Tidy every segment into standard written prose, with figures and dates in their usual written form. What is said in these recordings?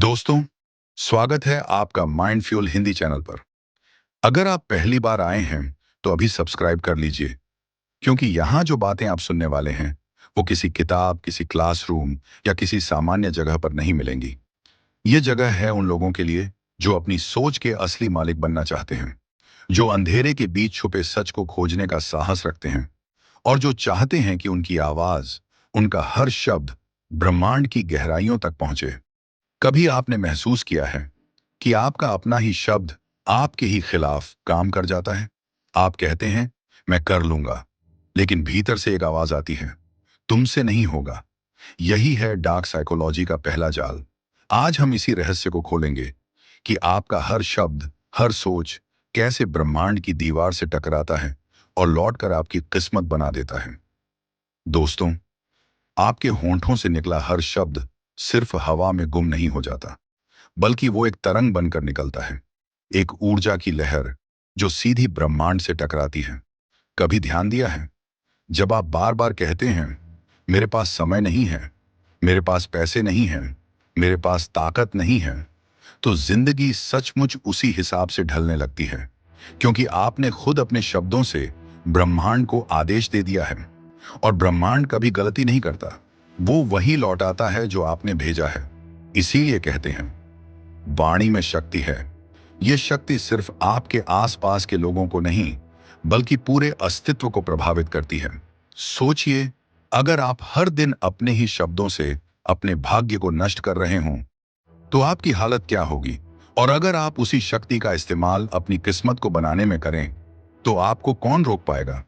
दोस्तों, स्वागत है आपका माइंड फ्यूल हिंदी चैनल पर। अगर आप पहली बार आए हैं तो अभी सब्सक्राइब कर लीजिए, क्योंकि यहाँ जो बातें आप सुनने वाले हैं वो किसी किताब, किसी क्लासरूम या किसी सामान्य जगह पर नहीं मिलेंगी। ये जगह है उन लोगों के लिए जो अपनी सोच के असली मालिक बनना चाहते हैं, जो अंधेरे के बीच छुपे सच को खोजने का साहस रखते हैं और जो चाहते हैं कि उनकी आवाज, उनका हर शब्द ब्रह्मांड की गहराइयों तक पहुंचे। कभी आपने महसूस किया है कि आपका अपना ही शब्द आपके ही खिलाफ काम कर जाता है? आप कहते हैं, मैं कर लूंगा, लेकिन भीतर से एक आवाज आती है, तुमसे नहीं होगा। यही है डार्क साइकोलॉजी का पहला जाल। आज हम इसी रहस्य को खोलेंगे कि आपका हर शब्द, हर सोच कैसे ब्रह्मांड की दीवार से टकराता है और लौटकर आपकी किस्मत बना देता है। दोस्तों, आपके होंठों से निकला हर शब्द सिर्फ हवा में गुम नहीं हो जाता, बल्कि वो एक तरंग बनकर निकलता है, एक ऊर्जा की लहर जो सीधी ब्रह्मांड से टकराती है। कभी ध्यान दिया है, जब आप बार बार कहते हैं, मेरे पास समय नहीं है, मेरे पास पैसे नहीं हैं, मेरे पास ताकत नहीं है, तो जिंदगी सचमुच उसी हिसाब से ढलने लगती है, क्योंकि आपने खुद अपने शब्दों से ब्रह्मांड को आदेश दे दिया है। और ब्रह्मांड कभी गलती नहीं करता, वो वही लौटाता है जो आपने भेजा है। इसीलिए कहते हैं, वाणी में शक्ति है। यह शक्ति सिर्फ आपके आसपास के लोगों को नहीं, बल्कि पूरे अस्तित्व को प्रभावित करती है। सोचिए, अगर आप हर दिन अपने ही शब्दों से अपने भाग्य को नष्ट कर रहे हों, तो आपकी हालत क्या होगी? और अगर आप उसी शक्ति का इस्तेमाल अपनी किस्मत को बनाने में करें, तो आपको कौन रोक पाएगा?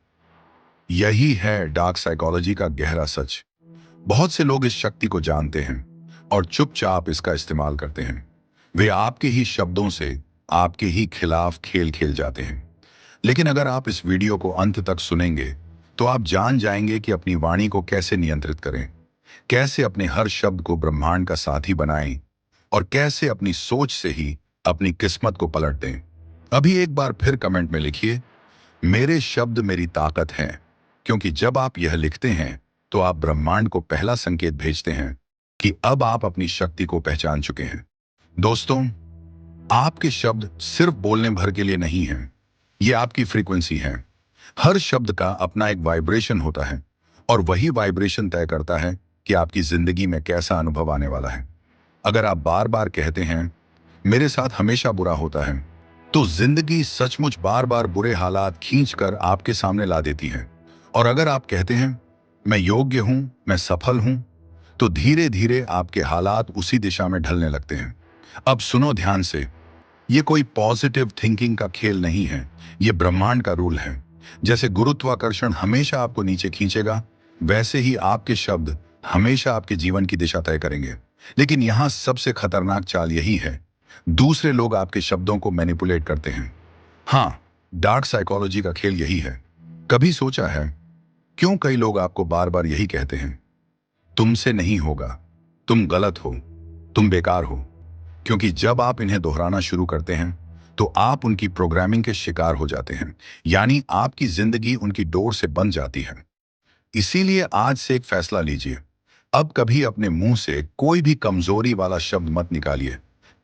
यही है डार्क साइकोलॉजी का गहरा सच। बहुत से लोग इस शक्ति को जानते हैं और चुपचाप इसका इस्तेमाल करते हैं। वे आपके ही शब्दों से आपके ही खिलाफ खेल खेल जाते हैं। लेकिन अगर आप इस वीडियो को अंत तक सुनेंगे, तो आप जान जाएंगे कि अपनी वाणी को कैसे नियंत्रित करें, कैसे अपने हर शब्द को ब्रह्मांड का साथी बनाएं और कैसे अपनी सोच से ही अपनी किस्मत को पलट दें। अभी एक बार फिर कमेंट में लिखिए, मेरे शब्द मेरी ताकत हैं, क्योंकि जब आप यह लिखते हैं तो आप ब्रह्मांड को पहला संकेत भेजते हैं कि अब आप अपनी शक्ति को पहचान चुके हैं। दोस्तों, आपके शब्द सिर्फ बोलने भर के लिए नहीं हैं, ये आपकी फ्रीक्वेंसी है। हर शब्द का अपना एक वाइब्रेशन होता है और वही वाइब्रेशन तय करता है कि आपकी जिंदगी में कैसा अनुभव आने वाला है। अगर आप बार बार कहते हैं, मेरे साथ हमेशा बुरा होता है, तो जिंदगी सचमुच बार बार बुरे हालात खींच कर आपके सामने ला देती है। और अगर आप कहते हैं, मैं योग्य हूं, मैं सफल हूं, तो धीरे धीरे आपके हालात उसी दिशा में ढलने लगते हैं। अब सुनो ध्यान से, ये कोई पॉजिटिव थिंकिंग का खेल नहीं है, ये ब्रह्मांड का रूल है। जैसे गुरुत्वाकर्षण हमेशा आपको नीचे खींचेगा, वैसे ही आपके शब्द हमेशा आपके जीवन की दिशा तय करेंगे। लेकिन यहां सबसे खतरनाक चाल यही है, दूसरे लोग आपके शब्दों को मैनिपुलेट करते हैं। हाँ, डार्क साइकोलॉजी का खेल यही है। कभी सोचा है, क्यों कई लोग आपको बार बार यही कहते हैं, तुमसे नहीं होगा, तुम गलत हो, तुम बेकार हो? क्योंकि जब आप इन्हें दोहराना शुरू करते हैं, तो आप उनकी प्रोग्रामिंग के शिकार हो जाते हैं, यानी आपकी जिंदगी उनकी डोर से बन जाती है। इसीलिए आज से एक फैसला लीजिए, अब कभी अपने मुंह से कोई भी कमजोरी वाला शब्द मत निकालिए।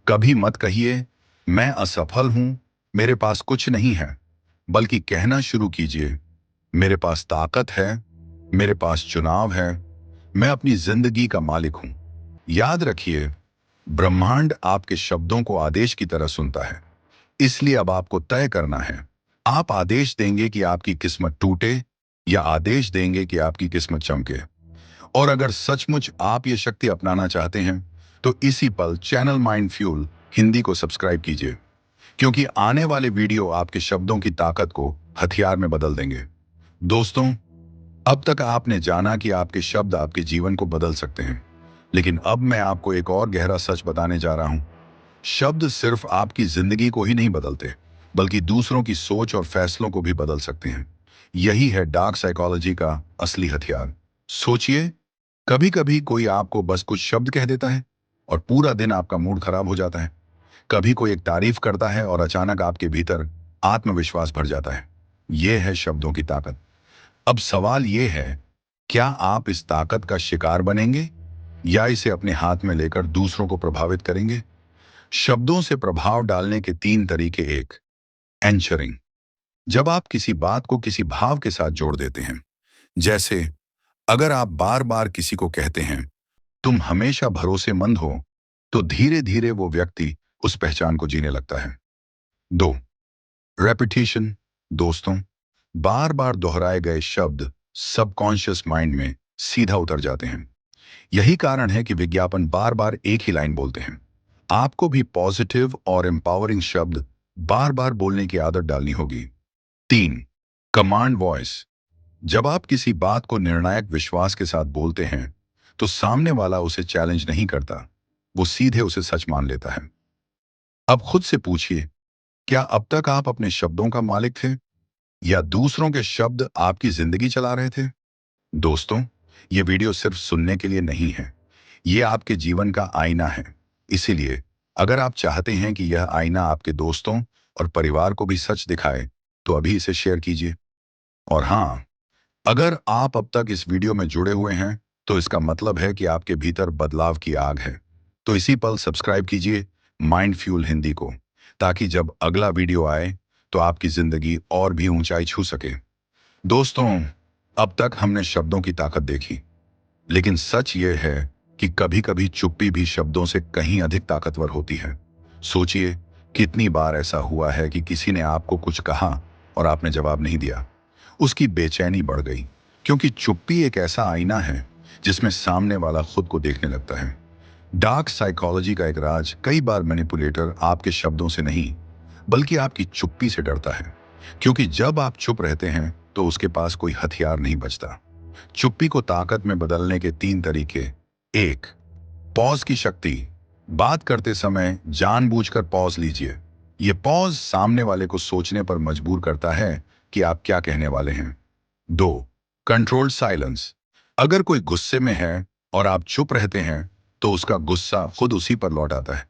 कभी मत कहिए, मैं असफल हूं, मेरे पास कुछ नहीं है, बल्कि कहना शुरू कीजिए, मेरे पास ताकत है, मेरे पास चुनाव है, मैं अपनी जिंदगी का मालिक हूं। याद रखिए, ब्रह्मांड आपके शब्दों को आदेश की तरह सुनता है। इसलिए अब आपको तय करना है, आप आदेश देंगे कि आपकी किस्मत टूटे या आदेश देंगे कि आपकी किस्मत चमके। और अगर सचमुच आप ये शक्ति अपनाना चाहते हैं, तो इसी पल चैनल माइंड फ्यूल हिंदी को सब्सक्राइब कीजिए, क्योंकि आने वाले वीडियो आपके शब्दों की ताकत को हथियार में बदल देंगे। दोस्तों, अब तक आपने जाना कि आपके शब्द आपके जीवन को बदल सकते हैं, लेकिन अब मैं आपको एक और गहरा सच बताने जा रहा हूं। शब्द सिर्फ आपकी जिंदगी को ही नहीं बदलते, बल्कि दूसरों की सोच और फैसलों को भी बदल सकते हैं। यही है डार्क साइकोलॉजी का असली हथियार। सोचिए, कभी कभी कोई आपको बस कुछ शब्द कह देता है और पूरा दिन आपका मूड खराब हो जाता है। कभी कोई एक तारीफ करता है और अचानक आपके भीतर आत्मविश्वास भर जाता है। यह है शब्दों की ताकत। अब सवाल यह है, क्या आप इस ताकत का शिकार बनेंगे या इसे अपने हाथ में लेकर दूसरों को प्रभावित करेंगे? शब्दों से प्रभाव डालने के तीन तरीके। एक, एंचरिंग। जब आप किसी बात को किसी भाव के साथ जोड़ देते हैं, जैसे अगर आप बार बार किसी को कहते हैं तुम हमेशा भरोसेमंद हो, तो धीरे धीरे वो व्यक्ति उस पहचान को जीने लगता है। दो, रेपिटेशन। दोस्तों, बार बार दोहराए गए शब्द सबकॉन्शियस माइंड में सीधा उतर जाते हैं। यही कारण है कि विज्ञापन बार बार एक ही लाइन बोलते हैं। आपको भी पॉजिटिव और एम्पावरिंग शब्द बार बार बोलने की आदत डालनी होगी। तीन, कमांड वॉइस। जब आप किसी बात को निर्णायक विश्वास के साथ बोलते हैं, तो सामने वाला उसे चैलेंज नहीं करता, वो सीधे उसे सच मान लेता है। अब खुद से पूछिए, क्या अब तक आप अपने शब्दों का मालिक थे या दूसरों के शब्द आपकी जिंदगी चला रहे थे? दोस्तों, ये वीडियो सिर्फ सुनने के लिए नहीं है, ये आपके जीवन का आईना है। इसीलिए अगर आप चाहते हैं कि यह आईना आपके दोस्तों और परिवार को भी सच दिखाए, तो अभी इसे शेयर कीजिए। और हाँ, अगर आप अब तक इस वीडियो में जुड़े हुए हैं, तो इसका मतलब है कि आपके भीतर बदलाव की आग है। तो इसी पल सब्सक्राइब कीजिए माइंड फ्यूल हिंदी को, ताकि जब अगला वीडियो आए तो आपकी जिंदगी और भी ऊंचाई छू सके। दोस्तों, अब तक हमने शब्दों की ताकत देखी, लेकिन सच ये है कि कभी-कभी चुप्पी भी शब्दों से कहीं अधिक ताकतवर होती है। सोचिए, कितनी बार ऐसा हुआ है कि किसी ने आपको कुछ कहा और आपने जवाब नहीं दिया। उसकी बेचैनी बढ़ गई, क्योंकि चुप्पी एक ऐसा आईना है जिसमें सामने वाला खुद को देखने लगता है। डार्क साइकोलॉजी का एक राज, कई बार मैनिपुलेटर आपके शब्दों से नहीं, बल्कि आपकी चुप्पी से डरता है। क्योंकि जब आप चुप रहते हैं, तो उसके पास कोई हथियार नहीं बचता। चुप्पी को ताकत में बदलने के तीन तरीके। एक, पॉज की शक्ति। बात करते समय जानबूझकर पॉज लीजिए। यह पॉज सामने वाले को सोचने पर मजबूर करता है कि आप क्या कहने वाले हैं। दो, कंट्रोल्ड साइलेंस। अगर कोई गुस्से में है और आप चुप रहते हैं, तो उसका गुस्सा खुद उसी पर लौट आता है।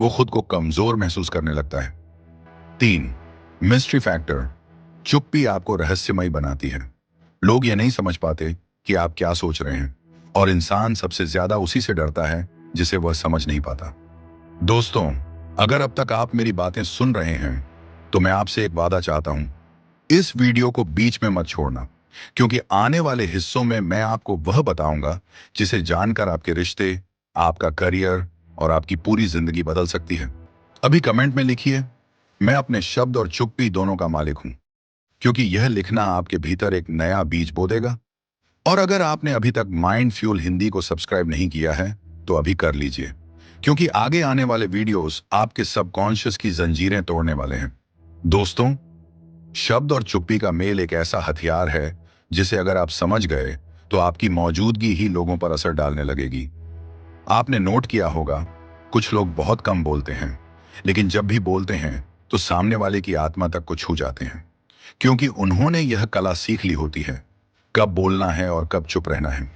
वो खुद को कमजोर महसूस करने लगता है। तीन, मिस्ट्री फैक्टर। चुप्पी आपको रहस्यमय बनाती है। लोग ये नहीं समझ पाते कि आप क्या सोच रहे हैं, और इंसान सबसे ज्यादा उसी से डरता है जिसे वह समझ नहीं पाता। दोस्तों, अगर अब तक आप मेरी बातें सुन रहे हैं, तो मैं आपसे एक वादा चाहता हूं, इस वीडियो को बीच में मत छोड़ना, क्योंकि आने वाले हिस्सों में मैं आपको वह बताऊंगा जिसे जानकर आपके रिश्ते, आपका करियर और आपकी पूरी जिंदगी बदल सकती है। अभी कमेंट में लिखिए, मैं अपने शब्द और चुप्पी दोनों का मालिक हूं, क्योंकि यह लिखना आपके भीतर एक नया बीज बो देगा। और अगर आपने अभी तक माइंड फ्यूल हिंदी को सब्सक्राइब नहीं किया है, तो अभी कर लीजिए, क्योंकि आगे आने वाले वीडियोस आपके सबकॉन्शियस की जंजीरें तोड़ने वाले हैं। दोस्तों, शब्द और चुप्पी का मेल एक ऐसा हथियार है जिसे अगर आप समझ गए, तो आपकी मौजूदगी ही लोगों पर असर डालने लगेगी। आपने नोट किया होगा, कुछ लोग बहुत कम बोलते हैं, लेकिन जब भी बोलते हैं, तो सामने वाले की आत्मा तक को छू जाते हैं, क्योंकि उन्होंने यह कला सीख ली होती है, कब बोलना है और कब चुप रहना है।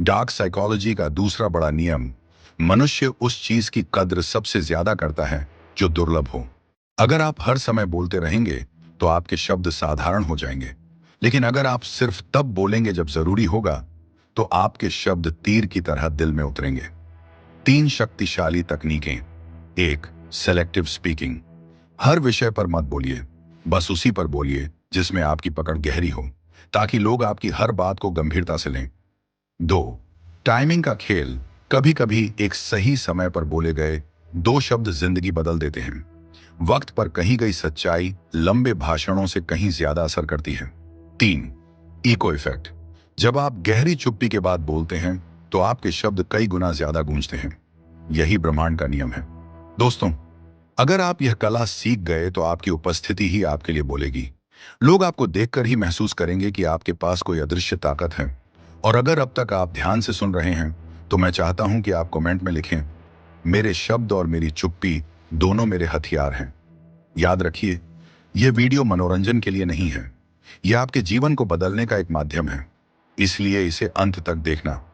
डार्क साइकोलॉजी का दूसरा बड़ा नियम, मनुष्य उस चीज की कद्र सबसे ज्यादा करता है जो दुर्लभ हो। अगर आप हर समय बोलते रहेंगे, तो आपके शब्द साधारण हो जाएंगे, लेकिन अगर आप सिर्फ तब बोलेंगे जब जरूरी होगा, तो आपके शब्द तीर की तरह दिल में उतरेंगे। तीन शक्तिशाली तकनीकें। एक, सेलेक्टिव स्पीकिंग। हर विषय पर मत बोलिए, बस उसी पर बोलिए जिसमें आपकी पकड़ गहरी हो, ताकि लोग आपकी हर बात को गंभीरता से लें। दो, टाइमिंग का खेल। कभी कभी एक सही समय पर बोले गए दो शब्द जिंदगी बदल देते हैं। वक्त पर कही गई सच्चाई लंबे भाषणों से कहीं ज्यादा असर करती है। तीन, इको इफेक्ट। जब आप गहरी चुप्पी के बाद बोलते हैं, तो आपके शब्द कई गुना ज्यादा गूंजते हैं। यही ब्रह्मांड का नियम है। दोस्तों, अगर आप यह कला सीख गए, तो आपकी उपस्थिति ही आपके लिए बोलेगी। लोग आपको देखकर ही महसूस करेंगे कि आपके पास कोई अदृश्य ताकत है। और अगर अब तक आप ध्यान से सुन रहे हैं, तो मैं चाहता हूं कि आप कमेंट में लिखें, मेरे शब्द और मेरी चुप्पी दोनों मेरे हथियार हैं। याद रखिए, यह वीडियो मनोरंजन के लिए नहीं है, यह आपके जीवन को बदलने का एक माध्यम है। इसलिए इसे अंत तक देखना,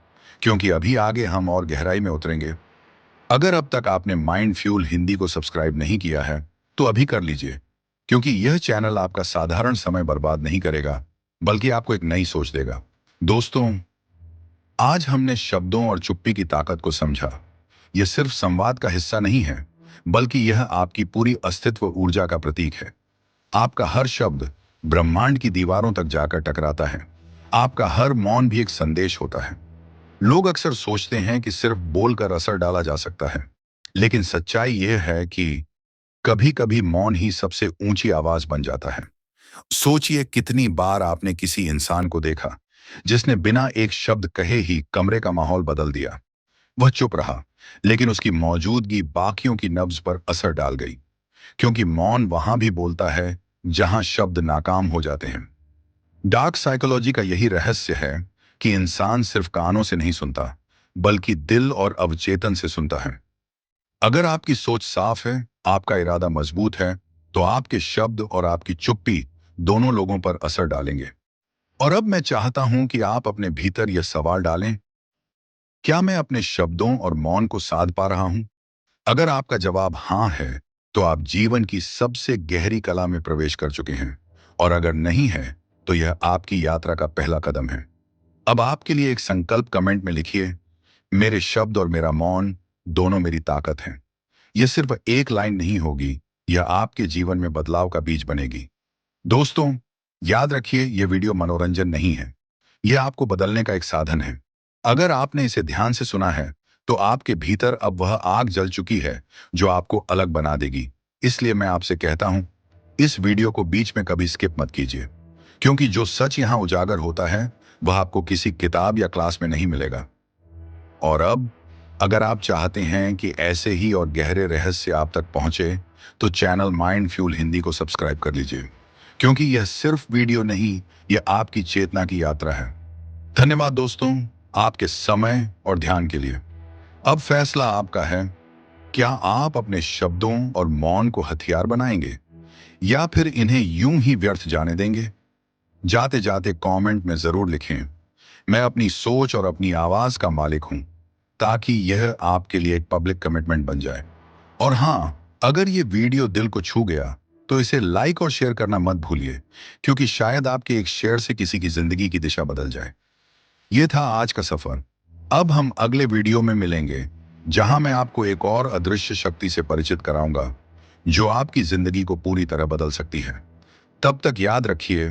क्योंकि अभी आगे हम और गहराई में उतरेंगे। अगर अब तक आपने माइंड फ्यूल हिंदी को सब्सक्राइब नहीं किया है, तो अभी कर लीजिए, क्योंकि यह चैनल आपका साधारण समय बर्बाद नहीं करेगा, बल्कि आपको एक नई सोच देगा। दोस्तों, आज हमने शब्दों और चुप्पी की ताकत को समझा। यह सिर्फ संवाद का हिस्सा नहीं है, बल्कि यह आपकी पूरी अस्तित्व ऊर्जा का प्रतीक है। आपका हर शब्द ब्रह्मांड की दीवारों तक जाकर टकराता है। आपका हर मौन भी एक संदेश होता है। लोग अक्सर सोचते हैं कि सिर्फ बोलकर असर डाला जा सकता है, लेकिन सच्चाई यह है कि कभी-कभी मौन ही सबसे ऊंची आवाज बन जाता है। सोचिए कितनी बार आपने किसी इंसान को देखा जिसने बिना एक शब्द कहे ही कमरे का माहौल बदल दिया। वह चुप रहा, लेकिन उसकी मौजूदगी बाकियों की नब्ज पर असर डाल गई, क्योंकि मौन वहां भी बोलता है जहां शब्द नाकाम हो जाते हैं। डार्क साइकोलॉजी का यही रहस्य है कि इंसान सिर्फ कानों से नहीं सुनता, बल्कि दिल और अवचेतन से सुनता है। अगर आपकी सोच साफ है, आपका इरादा मजबूत है, तो आपके शब्द और आपकी चुप्पी दोनों लोगों पर असर डालेंगे। और अब मैं चाहता हूं कि आप अपने भीतर यह सवाल डालें, क्या मैं अपने शब्दों और मौन को साध पा रहा हूं? अगर आपका जवाब हाँ है, तो आप जीवन की सबसे गहरी कला में प्रवेश कर चुके हैं। और अगर नहीं है, तो यह आपकी यात्रा का पहला कदम है। अब आपके लिए एक संकल्प कमेंट में लिखिए, मेरे शब्द और मेरा मौन दोनों मेरी ताकत हैं। यह सिर्फ एक लाइन नहीं होगी, यह आपके जीवन में बदलाव का बीज बनेगी। दोस्तों, याद रखिए, यह वीडियो मनोरंजन नहीं है, यह आपको बदलने का एक साधन है। अगर आपने इसे ध्यान से सुना है, तो आपके भीतर अब वह आग जल चुकी है जो आपको अलग बना देगी। इसलिए मैं आपसे कहता हूं, इस वीडियो को बीच में कभी स्किप मत कीजिए, क्योंकि जो सच यहां उजागर होता है, वह आपको किसी किताब या क्लास में नहीं मिलेगा। और अब, अगर आप चाहते हैं कि ऐसे ही और गहरे रहस्य आप तक पहुंचे, तो चैनल माइंड फ्यूल हिंदी को सब्सक्राइब कर लीजिए, क्योंकि यह सिर्फ वीडियो नहीं, यह आपकी चेतना की यात्रा है। धन्यवाद दोस्तों, आपके समय और ध्यान के लिए। अब फैसला आपका है, क्या आप अपने शब्दों और मौन को हथियार बनाएंगे, या फिर इन्हें यूं ही व्यर्थ जाने देंगे? जाते जाते कमेंट में जरूर लिखें, मैं अपनी सोच और अपनी आवाज का मालिक हूं, ताकि यह आपके लिए एक पब्लिक कमिटमेंट बन जाए। और हाँ, अगर ये वीडियो दिल को छू गया, तो इसे लाइक और शेयर करना मत भूलिए, क्योंकि शायद आपके एक शेयर से किसी की जिंदगी की दिशा बदल जाए। ये था आज का सफर। अब हम अगले वीडियो में मिलेंगे, जहां मैं आपको एक और अदृश्य शक्ति से परिचित कराऊंगा, जो आपकी जिंदगी को पूरी तरह बदल सकती है। तब तक याद रखिए,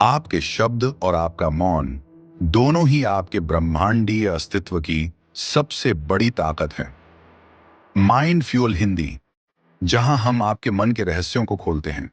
आपके शब्द और आपका मौन दोनों ही आपके ब्रह्मांडीय अस्तित्व की सबसे बड़ी ताकत है। माइंड फ्यूल हिंदी, जहां हम आपके मन के रहस्यों को खोलते हैं।